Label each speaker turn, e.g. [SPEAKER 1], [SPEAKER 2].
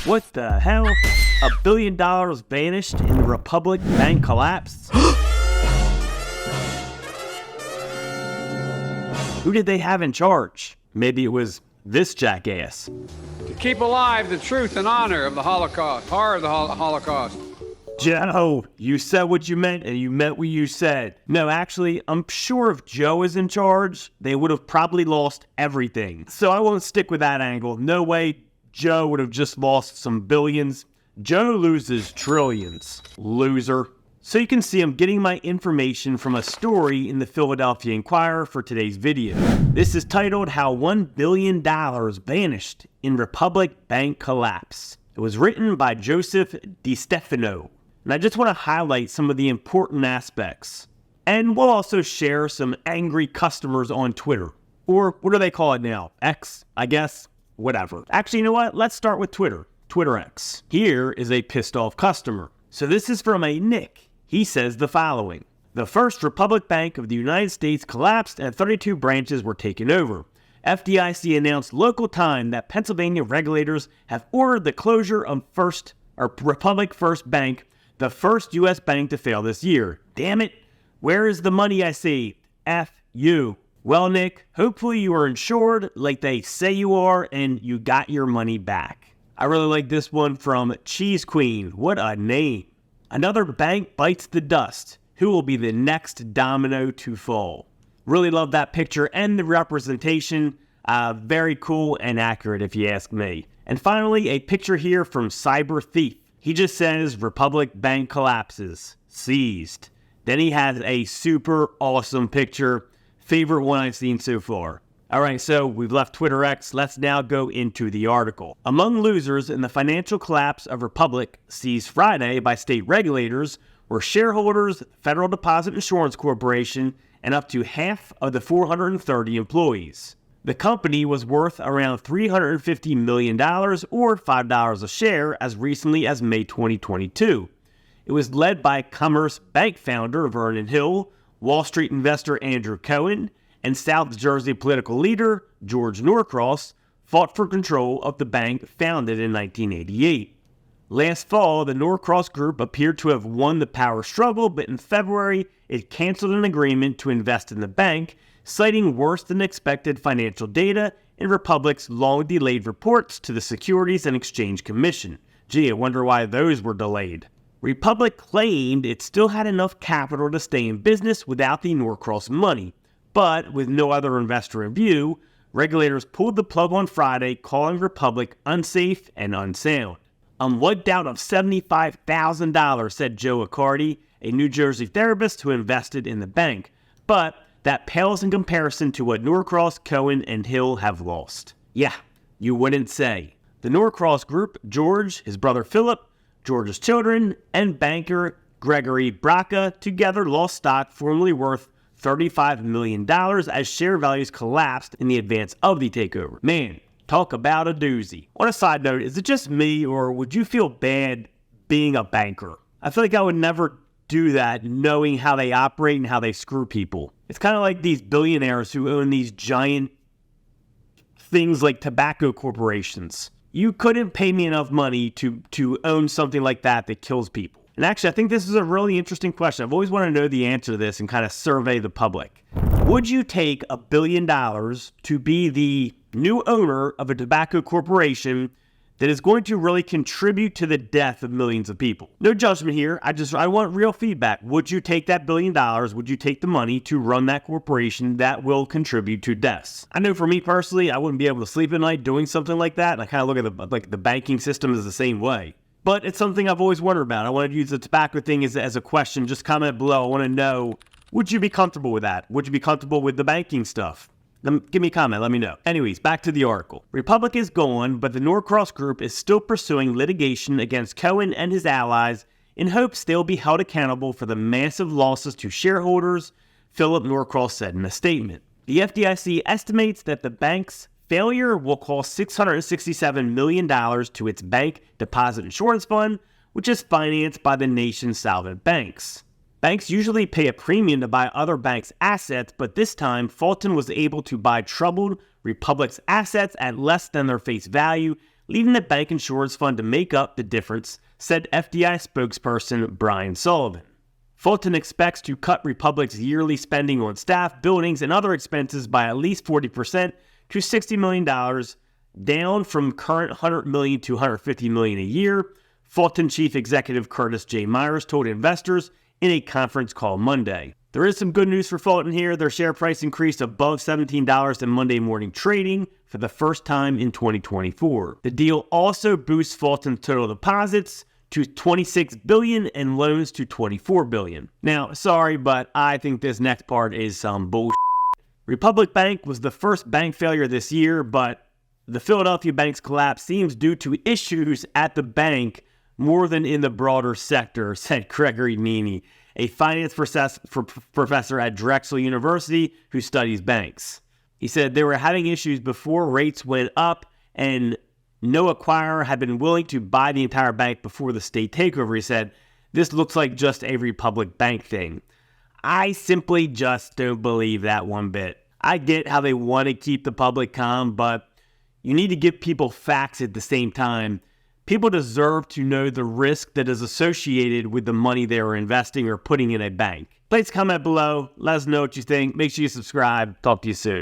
[SPEAKER 1] What the hell? $1 billion vanished in the Republic Bank collapse? Who did they have in charge? Maybe it was this jackass.
[SPEAKER 2] To keep alive the truth and honor of the Holocaust, horror of the Holocaust.
[SPEAKER 1] Joe, you said what you meant and you meant what you said. No, actually, I'm sure if Joe is in charge, they would have probably lost everything. So I won't stick with that angle. No way Joe would have just lost some billions. Joe loses trillions. Loser. So you can see I'm getting my information from a story in the Philadelphia Inquirer for today's video. This is titled How $1 Billion Vanished in Republic Bank Collapse. It was written by Joseph DiStefano. And I just want to highlight some of the important aspects. And we'll also share some angry customers on Twitter. Or what do they call it now? X, I guess? Whatever. Actually, you know what? Let's start with Twitter. Twitter X. Here is a pissed off customer. So this is from a Nick. He says the following. The First Republic Bank of the United States collapsed and 32 branches were taken over. FDIC announced local time that Pennsylvania regulators have ordered the closure of Republic First Bank, the first U.S. bank to fail this year. Damn it. Where is the money I saved? F you. Well, Nick, hopefully you are insured like they say you are and you got your money back. I really like this one from Cheese Queen. What a name. Another bank bites the dust. Who will be the next domino to fall? Really love that picture and the representation. Very cool and accurate if you ask me. And finally, a picture here from Cyber Thief. He just says Republic Bank collapses. Seized. Then he has a super awesome picture. Favorite one I've seen so far. Alright, so we've left Twitter X. Let's now go into the article. Among losers in the financial collapse of Republic seized Friday by state regulators were shareholders, Federal Deposit Insurance Corporation, and up to half of the 430 employees. The company was worth around $350 million or $5 a share as recently as May 2022. It was led by Commerce Bank founder Vernon Hill, Wall Street investor Andrew Cohen, and South Jersey political leader George Norcross fought for control of the bank founded in 1988. Last fall, the Norcross Group appeared to have won the power struggle, but in February, it canceled an agreement to invest in the bank, citing worse-than-expected financial data in Republic's long-delayed reports to the Securities and Exchange Commission. Gee, I wonder why those were delayed. Republic claimed it still had enough capital to stay in business without the Norcross money. But with no other investor in view, regulators pulled the plug on Friday, calling Republic unsafe and unsound. I'm wiped out of $75,000, said Joe Accardi, a New Jersey therapist who invested in the bank. But that pales in comparison to what Norcross, Cohen, and Hill have lost. Yeah, you wouldn't say. The Norcross Group, George, his brother Philip, George's children, and banker Gregory Braca together lost stock formerly worth $35 million as share values collapsed in the advance of the takeover. Man, talk about a doozy. On a side note, is it just me or would you feel bad being a banker? I feel like I would never do that knowing how they operate and how they screw people. It's kind of like these billionaires who own these giant things like tobacco corporations. You couldn't pay me enough money to own something like that kills people. And actually, I think this is a really interesting question. I've always wanted to know the answer to this and kind of survey the public. Would you take $1 billion to be the new owner of a tobacco corporation that is going to really contribute to the death of millions of people? No judgment here. I want real feedback. Would you take that $1 billion? Would you take the money to run that corporation that will contribute to deaths? I know for me personally, I wouldn't be able to sleep at night doing something like that. And I kind of look at the banking system as the same way. But it's something I've always wondered about. I wanted to use the tobacco thing as a question. Just comment below. I want to know, would you be comfortable with that? Would you be comfortable with the banking stuff? Give me a comment. Let me know. Anyways, back to the article. Republic is gone, but the Norcross Group is still pursuing litigation against Cohen and his allies in hopes they'll be held accountable for the massive losses to shareholders, Philip Norcross said in a statement. The FDIC estimates that the bank's failure will cost $667 million to its bank deposit insurance fund, which is financed by the nation's solvent banks. Banks usually pay a premium to buy other banks' assets, but this time Fulton was able to buy troubled Republic's assets at less than their face value, leaving the bank insurance fund to make up the difference, said FDI spokesperson Brian Sullivan. Fulton expects to cut Republic's yearly spending on staff, buildings, and other expenses by at least 40% to $60 million, down from current $100 million to $150 million a year, Fulton Chief Executive Curtis J. Myers told investors in a conference call Monday. There is some good news for Fulton here. Their share price increased above $17 in Monday morning trading for the first time in 2024. The deal also boosts Fulton's total deposits to $26 billion and loans to $24 billion. Now, sorry, but I think this next part is some bullshit. Republic Bank was the first bank failure this year, but the Philadelphia bank's collapse seems due to issues at the bank more than in the broader sector, said Gregory Meany, a finance professor at Drexel University who studies banks. He said they were having issues before rates went up and no acquirer had been willing to buy the entire bank before the state takeover. He said, this looks like just a Republic Bank thing. I simply just don't believe that one bit. I get how they want to keep the public calm, but you need to give people facts at the same time. People deserve to know the risk that is associated with the money they are investing or putting in a bank. Please comment below. Let us know what you think. Make sure you subscribe. Talk to you soon.